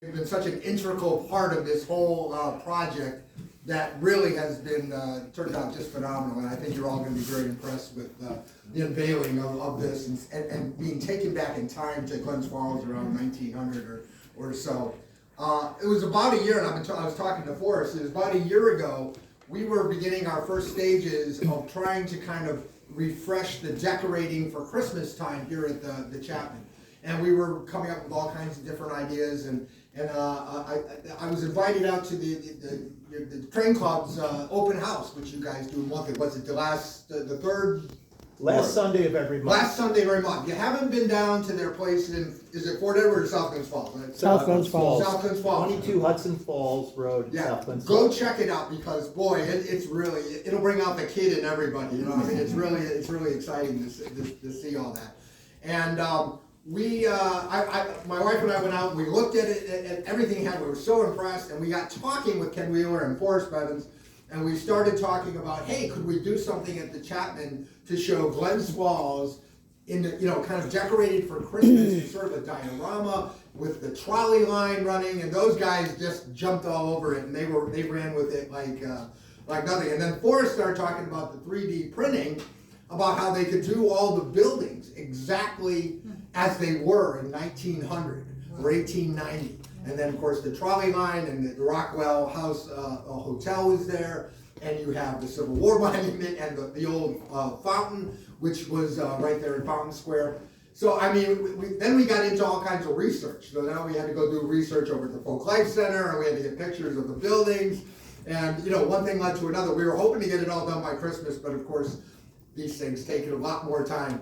They've been such an integral part of this whole project that really has been turned out just phenomenal, and I think you're all going to be very impressed with the unveiling of this and being taken back in time to Glens Falls around 1900 or so. It was about a year, and I was talking to Forest. It was about a year ago. We were beginning our first stages of trying to kind of refresh the decorating for Christmas time here at the Chapman, and we were coming up with all kinds of different ideas. And I was invited out to the train club's open house, which you guys do monthly. Was it the third? Last Sunday of every month. Last Sunday of every month. You haven't been down to their place is it Fort Edward or South Glens Falls? Right? South Glens Falls. South Glens Falls. 22 Hudson Falls Road. Yeah, South Glens go Falls. check it out, because boy, it's really, it'll bring out the kid in everybody. You know what I mean? It's really exciting to see all that. And my wife and I went out and we looked at it, at everything he had. We were so impressed, and we got talking with Ken Wheeler and Forest Bevins, and we started talking about, hey, could we do something at the Chapman to show Glens Falls in the, kind of decorated for Christmas, sort of a diorama with the trolley line running, and those guys just jumped all over it, and they ran with it like nothing. And then Forrest started talking about the 3D printing, about how they could do all the buildings exactly as they were in 1900 or 1890. And then, of course, the trolley line and the Rockwell House Hotel was there, and you have the Civil War monument and the old fountain, which was right there in Fountain Square. So, I mean, then we got into all kinds of research. So now we had to go do research over at the Folk Life Center, and we had to get pictures of the buildings. And, one thing led to another. We were hoping to get it all done by Christmas, but of course, these things take a lot more time.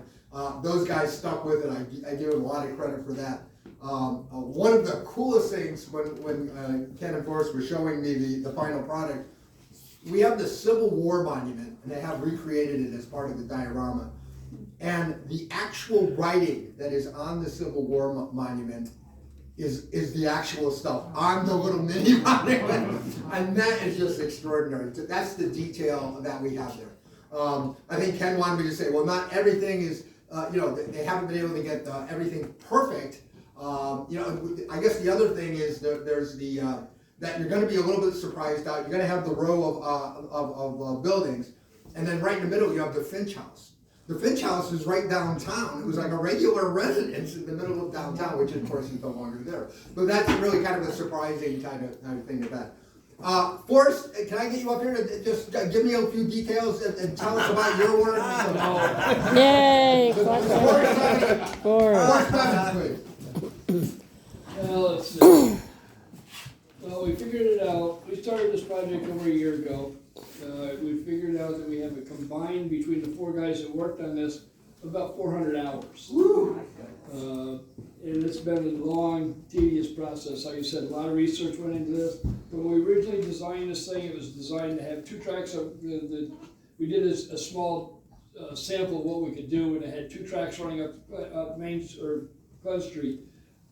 Those guys stuck with it. I give them a lot of credit for that. One of the coolest things when Ken and Forrest were showing me the final product, we have the Civil War monument, and they have recreated it as part of the diorama. And the actual writing that is on the Civil War monument is the actual stuff on the little mini monument. And that is just extraordinary. That's the detail that we have there. I think Ken wanted me to say, well, not everything is, they haven't been able to get everything perfect. I guess the other thing is there's that you're going to be a little bit surprised out. You're going to have the row of buildings, and then right in the middle you have the Finch House. The Finch House is right downtown. It was like a regular residence in the middle of downtown, which of course is no longer there. But that's really kind of a surprising kind of thing of that. Forrest, can I get you up here to just give me a few details and tell us about your work? Yay! Forrest Bevins, please. Well, let's see. Well, we figured it out. We started this project over a year ago. We figured out that we have a combined, between the four guys that worked on this, about 400 hours. And it's been a long, tedious process. Like I said, a lot of research went into this. When we originally designed this thing, it was designed to have 2 tracks. We did a small sample of what we could do, and it had 2 tracks running up Main or Glen Street.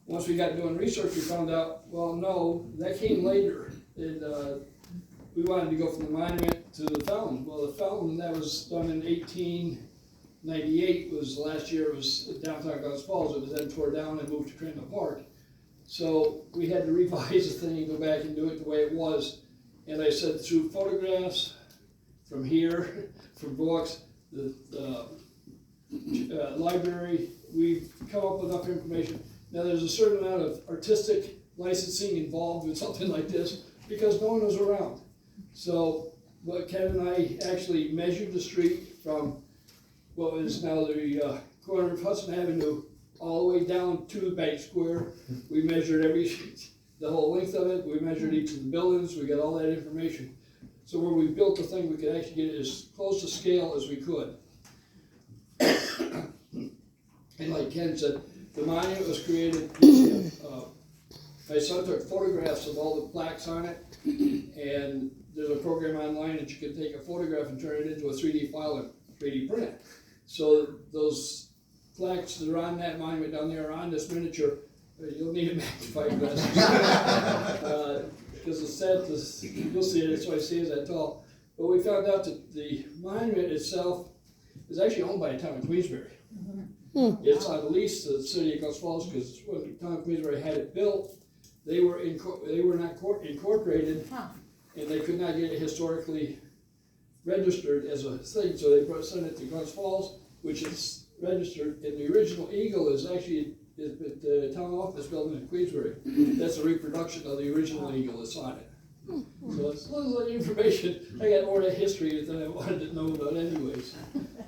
Once we got doing research, we found out, well, no, that came later. We wanted to go from the monument to the fountain. Well, the fountain that was done in 1898 was the last year. It was downtown Glens Falls. It was then tore down and moved to Crandall Park. So we had to revise the thing and go back and do it the way it was. And I said, through photographs from here, from books, the library, we've come up with enough information. Now there's a certain amount of artistic licensing involved with something like this because no one was around. So Ken and I actually measured the street from what is now the corner of Hudson Avenue all the way down to Bank Square. We measured the whole length of it. We measured each of the buildings. We got all that information. So when we built the thing, we could actually get it as close to scale as we could. And like Ken said, the monument was created. My son took photographs of all the plaques on it, and there's a program online that you can take a photograph and turn it into a 3D file and 3D print it. So those plaques that are on that monument down there are on this miniature. You'll need a magnifying glass because it's set. You'll see it. That's why I see it that tall. But we found out that the monument itself is actually owned by the town of Queensbury. It's on lease to the city of Glens Falls because when the town of Queensbury had it built, they were not incorporated, and they could not get it historically registered as a thing, so they sent it to Glens Falls, which is registered, and the original eagle is actually at the town office building in Queensbury. That's a reproduction of the original eagle that's on it. So it's a little information. I got more of the history than I wanted to know about anyways.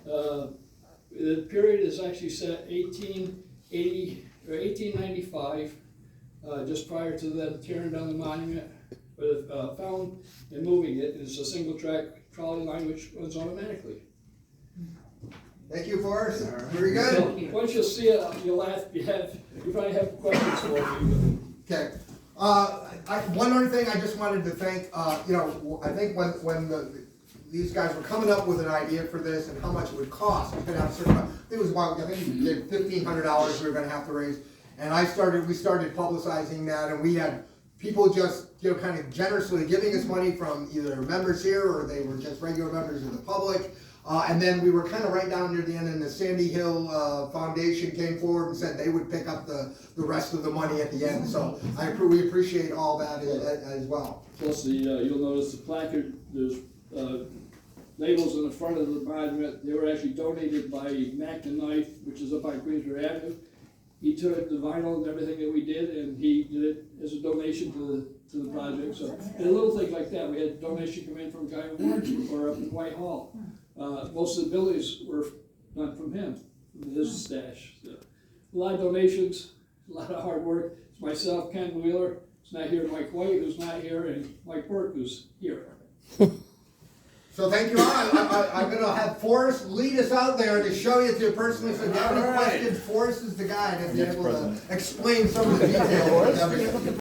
The period is actually set 1880 or 1895, just prior to them tearing down the monument, found and moving it. It's a single track trolley line which runs automatically. Thank you, Forrest. Very good. Once you see it, you'll laugh. You probably have questions for me. Okay. One other thing I just wanted to thank, you know, I think when these guys were coming up with an idea for this and how much it would cost, we could have circa, it was about, I think we did $1,500 we were gonna have to raise. And we started publicizing that, and we had people just, you know, kind of generously giving us money from either members here or they were just regular members of the public. And then we were kind of right down near the end, and the Sandy Hill Foundation came forward and said they would pick up the rest of the money at the end. So we appreciate all that as well. Plus, you'll notice the placard. There's labels in the front of the monument. They were actually donated by Mac the Knife, which is up on Queensbury Avenue. He took the vinyl and everything that we did, and he did it as a donation to the project. So, and little things like that. We had a donation come in from a guy in Orange or up in Whitehall. Most of the buildings were done from him, from his stash. So, a lot of donations, a lot of hard work. It's myself, Ken Wheeler, who's not here, Mike White, who's not here, and Mike Burke, who's here. So thank you all. I'm going to have Forrest lead us out there to show you to personally. So if you have any questions, Forrest is the guy to be able to explain some of the details.